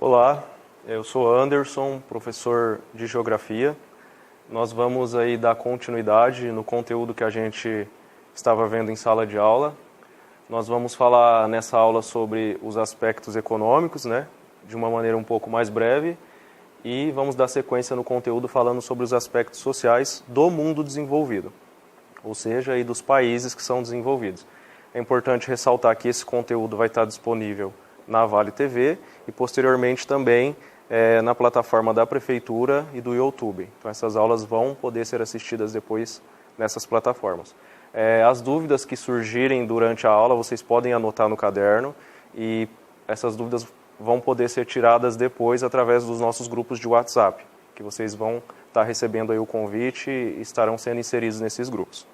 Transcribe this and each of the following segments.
Olá, eu sou Anderson, professor de Geografia. Nós vamos aí dar continuidade no conteúdo que a gente estava vendo em sala de aula. Nós vamos falar nessa aula sobre os aspectos econômicos, de uma maneira um pouco mais breve, e vamos dar sequência no conteúdo falando sobre os aspectos sociais do mundo desenvolvido, ou seja, aí dos países que são desenvolvidos. É importante ressaltar que esse conteúdo vai estar disponível na Vale TV e posteriormente também na plataforma da Prefeitura e do YouTube. Então essas aulas vão poder ser assistidas depois nessas plataformas. As dúvidas que surgirem durante a aula vocês podem anotar no caderno e essas dúvidas vão poder ser tiradas depois através dos nossos grupos de WhatsApp, que vocês vão estar recebendo aí o convite e estarão sendo inseridos nesses grupos.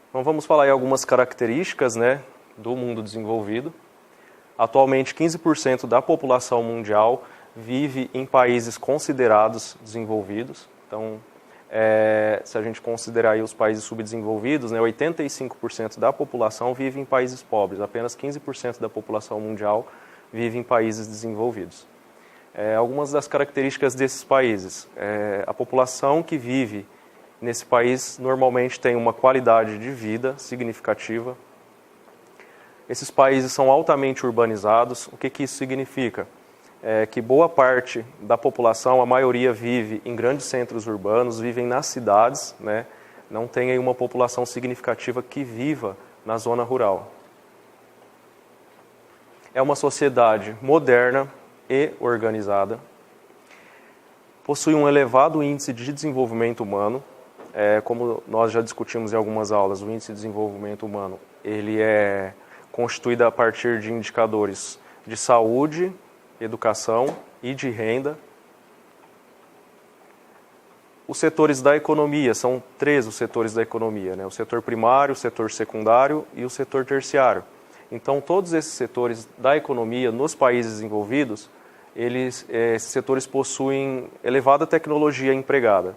Então vamos falar aí algumas características do mundo desenvolvido. Atualmente 15% da população mundial vive em países considerados desenvolvidos. Então, se a gente considerar aí os países subdesenvolvidos, 85% da população vive em países pobres, apenas 15% da população mundial vive em países desenvolvidos. Algumas das características desses países, a população que vive nesse país normalmente tem uma qualidade de vida significativa. Esses países são altamente urbanizados. O que isso significa? Que boa parte da população, a maioria vive em grandes centros urbanos, vivem nas cidades, não tem aí uma população significativa que viva na zona rural. É uma sociedade moderna e organizada, possui um elevado índice de desenvolvimento humano. Como nós já discutimos em algumas aulas, o índice de desenvolvimento humano ele é constituído a partir de indicadores de saúde, educação e de renda. Os setores da economia, são 3 os setores da economia, o setor primário, o setor secundário e o setor terciário. Então, todos esses setores da economia nos países desenvolvidos, esses setores possuem elevada tecnologia empregada.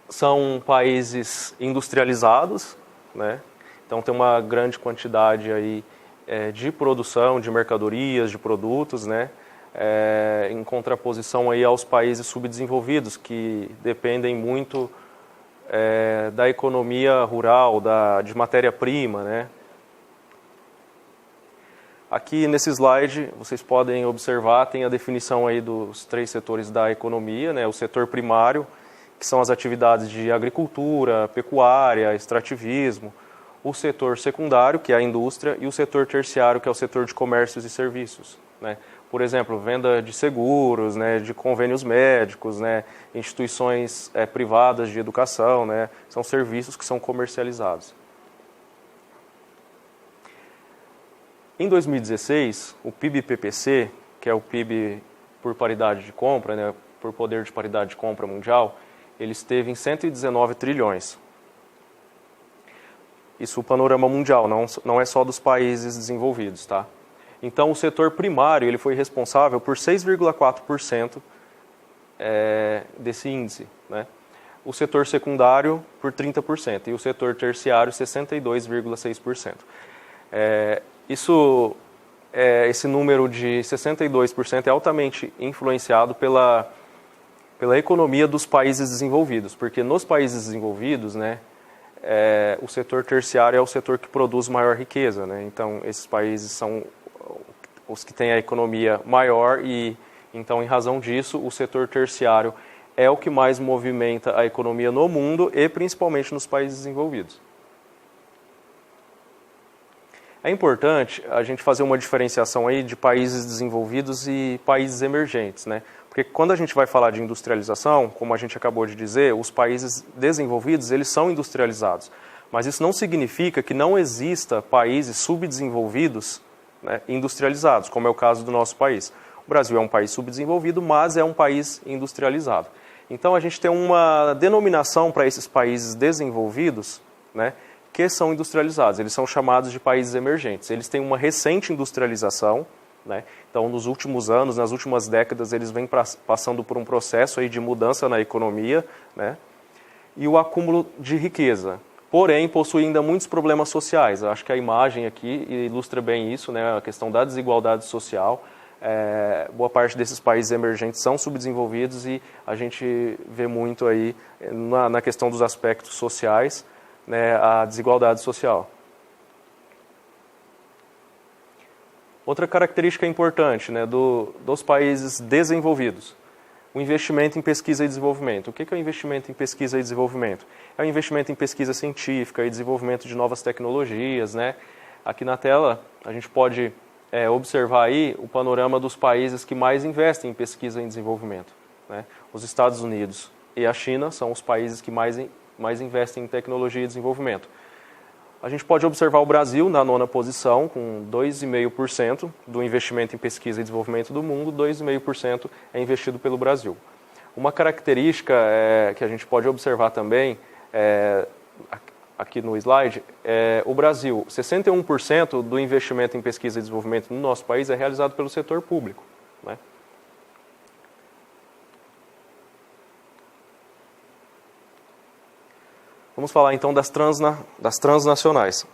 São países industrializados, então tem uma grande quantidade aí de produção, de mercadorias, de produtos, em contraposição aí aos países subdesenvolvidos, que dependem muito da economia rural, de matéria-prima, Aqui nesse slide, vocês podem observar, tem a definição aí dos 3 setores da economia, o setor primário, que são as atividades de agricultura, pecuária, extrativismo, o setor secundário, que é a indústria, e o setor terciário, que é o setor de comércios e serviços. Por exemplo, venda de seguros, de convênios médicos, instituições privadas de educação, são serviços que são comercializados. Em 2016, o PIB-PPC, que é o PIB por paridade de compra, por poder de paridade de compra mundial, ele esteve em 119 trilhões. Isso o panorama mundial, não é só dos países desenvolvidos, tá? Então, o setor primário ele foi responsável por 6,4% desse índice, O setor secundário por 30% e o setor terciário 62,6%. Esse número de 62% é altamente influenciado pela economia dos países desenvolvidos, porque nos países desenvolvidos, o setor terciário é o setor que produz maior riqueza, Então, esses países são os que têm a economia maior e, então, em razão disso, o setor terciário é o que mais movimenta a economia no mundo e principalmente nos países desenvolvidos. É importante a gente fazer uma diferenciação aí de países desenvolvidos e países emergentes, Porque quando a gente vai falar de industrialização, como a gente acabou de dizer, os países desenvolvidos, eles são industrializados. Mas isso não significa que não exista países subdesenvolvidos industrializados, como é o caso do nosso país. O Brasil é um país subdesenvolvido, mas é um país industrializado. Então a gente tem uma denominação para esses países desenvolvidos, que são industrializados. Eles são chamados de países emergentes. Eles têm uma recente industrialização, Então, nos últimos anos, nas últimas décadas, eles vêm passando por um processo aí de mudança na economia, E o acúmulo de riqueza. porém possui ainda muitos problemas sociais. Eu acho que a imagem aqui ilustra bem isso, né, a questão da desigualdade social. Boa parte desses países emergentes são subdesenvolvidos e a gente vê muito aí na questão dos aspectos sociais, né, a desigualdade social. Outra característica importante, né, dos países desenvolvidos, o investimento em pesquisa e desenvolvimento. O que é o investimento em pesquisa e desenvolvimento? É o investimento em pesquisa científica e desenvolvimento de novas tecnologias, né? Aqui na tela a gente pode observar aí o panorama dos países que mais investem em pesquisa e desenvolvimento, né? Os Estados Unidos e a China são os países que mais investem em tecnologia e desenvolvimento. A gente pode observar o Brasil na 9ª posição, com 2,5% do investimento em pesquisa e desenvolvimento do mundo, 2,5% é investido pelo Brasil. Uma característica que a gente pode observar também, aqui no slide, o Brasil, 61% do investimento em pesquisa e desenvolvimento no nosso país é realizado pelo setor público, né? Vamos falar então das transnacionais.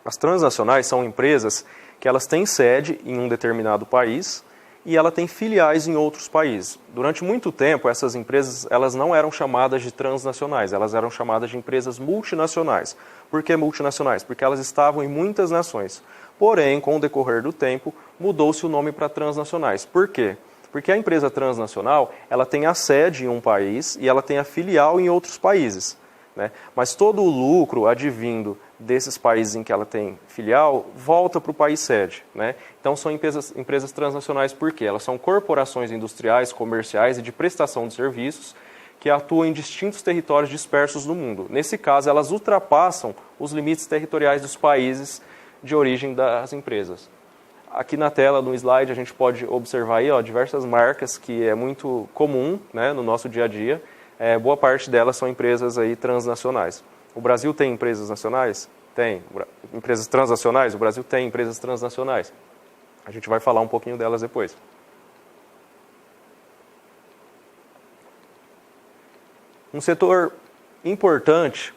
As transnacionais são empresas que elas têm sede em um determinado país e ela tem filiais em outros países. Durante muito tempo, essas empresas elas não eram chamadas de transnacionais, elas eram chamadas de empresas multinacionais. Por que multinacionais? Porque elas estavam em muitas nações. Porém, com o decorrer do tempo, mudou-se o nome para transnacionais. Por quê? Porque a empresa transnacional ela tem a sede em um país e ela tem a filial em outros países, né? Mas todo o lucro advindo desses países em que ela tem filial volta para o país sede, né? Então são empresas transnacionais por quê? Elas são corporações industriais, comerciais e de prestação de serviços que atuam em distintos territórios dispersos no mundo. Nesse caso, elas ultrapassam os limites territoriais dos países de origem das empresas. Aqui na tela, no slide, a gente pode observar aí, diversas marcas que é muito comum, né, no nosso dia a dia. Boa parte delas são empresas aí transnacionais. O Brasil tem empresas nacionais? Tem. Empresas transnacionais? O Brasil tem empresas transnacionais. A gente vai falar um pouquinho delas depois. Um setor importante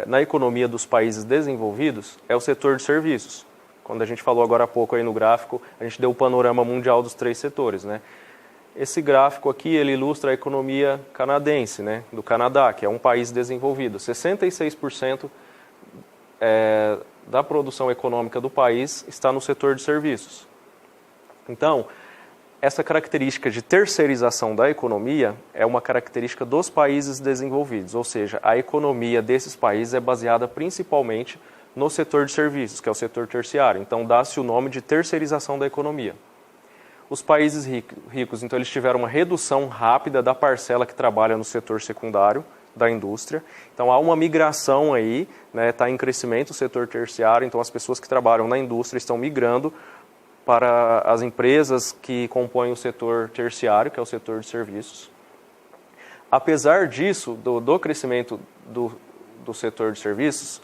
na economia dos países desenvolvidos é o setor de serviços. Quando a gente falou agora há pouco aí no gráfico, a gente deu o panorama mundial dos 3 setores, né? Esse gráfico aqui, ele ilustra a economia canadense, né, do Canadá, que é um país desenvolvido. 66% da produção econômica do país está no setor de serviços. Então, essa característica de terceirização da economia é uma característica dos países desenvolvidos, ou seja, a economia desses países é baseada principalmente no setor de serviços, que é o setor terciário. Então, dá-se o nome de terceirização da economia. Os países ricos, então, eles tiveram uma redução rápida da parcela que trabalha no setor secundário da indústria. Então, há uma migração aí, né, está em crescimento o setor terciário, então as pessoas que trabalham na indústria estão migrando para as empresas que compõem o setor terciário, que é o setor de serviços. Apesar disso, do crescimento do setor de serviços,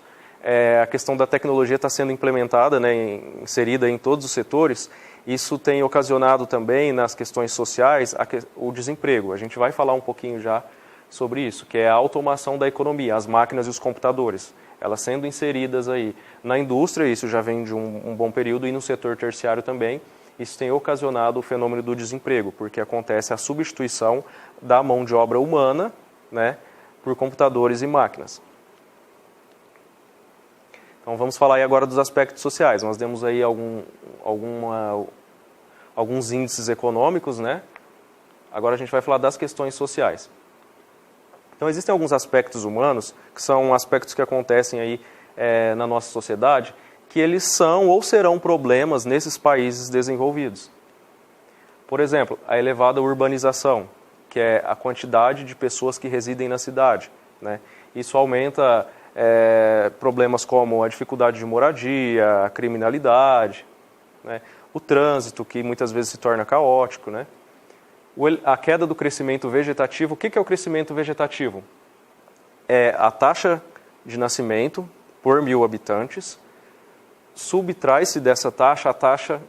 a questão da tecnologia está sendo implementada, né, inserida em todos os setores. Isso tem ocasionado também, nas questões sociais, o desemprego. A gente vai falar um pouquinho já sobre isso, que é a automação da economia, as máquinas e os computadores. Elas sendo inseridas aí na indústria, isso já vem de um bom período, e no setor terciário também, isso tem ocasionado o fenômeno do desemprego, porque acontece a substituição da mão de obra humana, né, por computadores e máquinas. Então vamos falar aí agora dos aspectos sociais. Nós demos aí alguns índices econômicos, né? Agora a gente vai falar das questões sociais. Então existem alguns aspectos humanos, que são aspectos que acontecem aí na nossa sociedade, que eles são ou serão problemas nesses países desenvolvidos. Por exemplo, a elevada urbanização, que é a quantidade de pessoas que residem na cidade, né? Isso aumenta problemas como a dificuldade de moradia, a criminalidade, né? O trânsito, que muitas vezes se torna caótico, né? A queda do crescimento vegetativo. O que é o crescimento vegetativo? É a taxa de nascimento por 1.000 habitantes, subtrai-se dessa taxa a taxa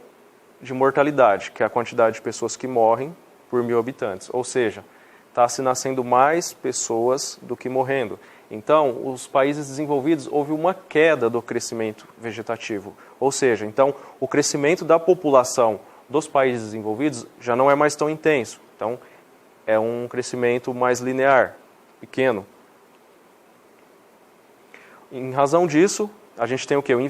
de mortalidade, que é a quantidade de pessoas que morrem por 1.000 habitantes. Ou seja, está se nascendo mais pessoas do que morrendo. Então, os países desenvolvidos, houve uma queda do crescimento vegetativo. Ou seja, então, o crescimento da população dos países desenvolvidos já não é mais tão intenso. Então, é um crescimento mais linear, pequeno. Em razão disso, a gente tem o quê? O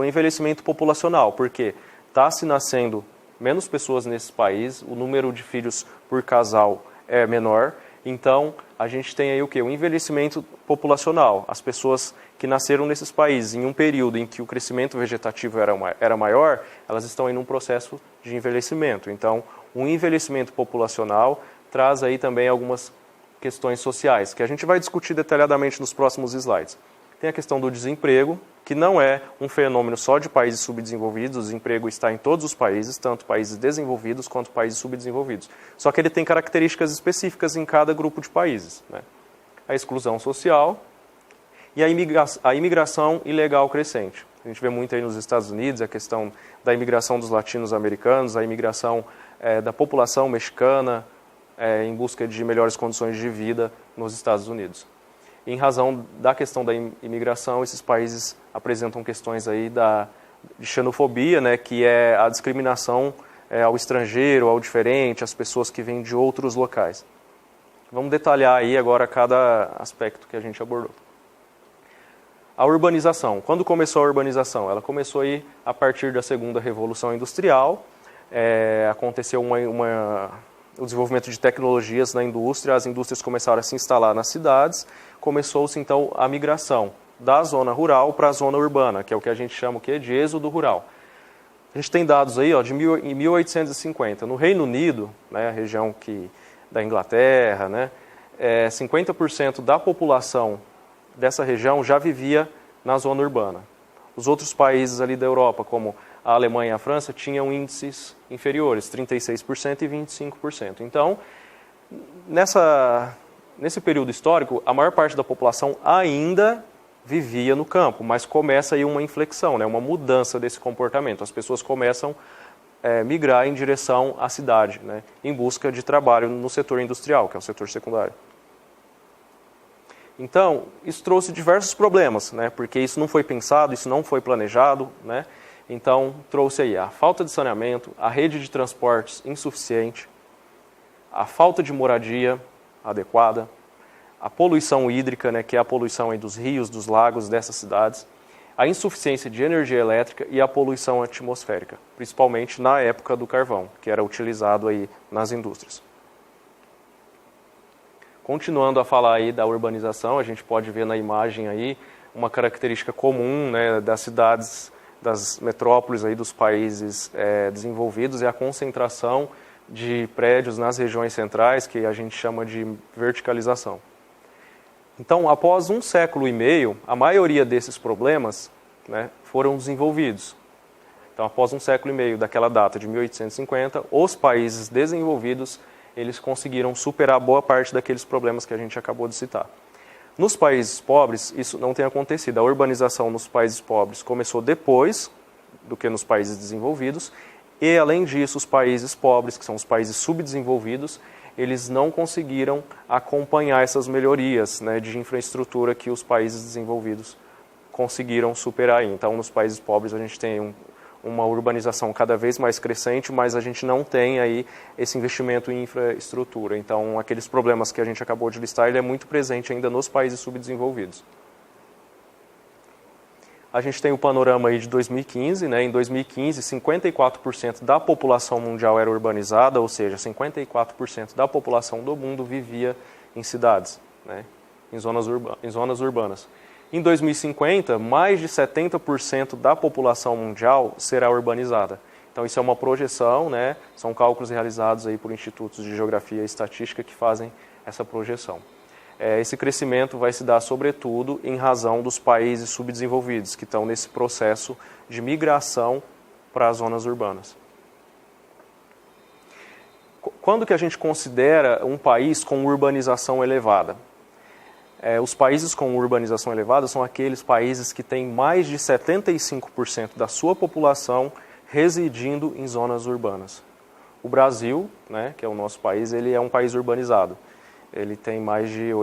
envelhecimento populacional, porque está se nascendo menos pessoas nesses países, o número de filhos por casal é menor, então a gente tem aí o quê? O envelhecimento populacional. As pessoas que nasceram nesses países em um período em que o crescimento vegetativo era maior, elas estão aí num processo de envelhecimento. Então, o envelhecimento populacional traz aí também algumas questões sociais, que a gente vai discutir detalhadamente nos próximos slides. Tem a questão do desemprego, que não é um fenômeno só de países subdesenvolvidos, o desemprego está em todos os países, tanto países desenvolvidos quanto países subdesenvolvidos. Só que ele tem características específicas em cada grupo de países, né? A exclusão social e a imigração ilegal crescente. A gente vê muito aí nos Estados Unidos a questão da imigração dos latinos-americanos, a imigração da população mexicana em busca de melhores condições de vida nos Estados Unidos. Em razão da questão da imigração, esses países apresentam questões aí de xenofobia, né, que é a discriminação ao estrangeiro, ao diferente, às pessoas que vêm de outros locais. Vamos detalhar aí agora cada aspecto que a gente abordou. A urbanização. Quando começou a urbanização? Ela começou aí a partir da segunda Revolução Industrial. Aconteceu o desenvolvimento de tecnologias na indústria, as indústrias começaram a se instalar nas cidades, começou-se então a migração da zona rural para a zona urbana, que é o que a gente chama de êxodo rural. A gente tem dados aí em 1850. No Reino Unido, né, a região da Inglaterra, né, 50% da população dessa região já vivia na zona urbana. Os outros países ali da Europa, como a Alemanha e a França, tinham índices inferiores, 36% e 25%. Então, nesse período histórico, a maior parte da população ainda vivia no campo, mas começa aí uma inflexão, né, uma mudança desse comportamento. As pessoas começam a migrar em direção à cidade, né, em busca de trabalho no setor industrial, que é o setor secundário. Então, isso trouxe diversos problemas, né, porque isso não foi pensado, isso não foi planejado, né. Então, trouxe aí a falta de saneamento, a rede de transportes insuficiente, a falta de moradia adequada, a poluição hídrica, né, que é a poluição aí dos rios, dos lagos dessas cidades, a insuficiência de energia elétrica e a poluição atmosférica, principalmente na época do carvão, que era utilizado aí nas indústrias. Continuando a falar aí da urbanização, a gente pode ver na imagem aí uma característica comum, né, das cidades, das metrópoles aí dos países desenvolvidos, é a concentração de prédios nas regiões centrais, que a gente chama de verticalização. Então, após 1,5 séculos, a maioria desses problemas, né, foram desenvolvidos. Então, após 1,5 séculos daquela data de 1850, os países desenvolvidos, eles conseguiram superar boa parte daqueles problemas que a gente acabou de citar. Nos países pobres, isso não tem acontecido. A urbanização nos países pobres começou depois do que nos países desenvolvidos, e, além disso, os países pobres, que são os países subdesenvolvidos, eles não conseguiram acompanhar essas melhorias, né, de infraestrutura que os países desenvolvidos conseguiram superar. Então, nos países pobres, a gente tem uma urbanização cada vez mais crescente, mas a gente não tem aí esse investimento em infraestrutura. Então, aqueles problemas que a gente acabou de listar, ele é muito presente ainda nos países subdesenvolvidos. A gente tem o panorama aí de 2015, né? Em 2015, 54% da população mundial era urbanizada, ou seja, 54% da população do mundo vivia em cidades, né? Em zonas urbanas. Em 2050, mais de 70% da população mundial será urbanizada. Então, isso é uma projeção, né? São cálculos realizados aí por institutos de geografia e estatística que fazem essa projeção. Esse crescimento vai se dar, sobretudo, em razão dos países subdesenvolvidos, que estão nesse processo de migração para as zonas urbanas. Quando que a gente considera um país com urbanização elevada? Os países com urbanização elevada são aqueles países que têm mais de 75% da sua população residindo em zonas urbanas. O Brasil, né, que é o nosso país, ele é um país urbanizado. Ele tem mais de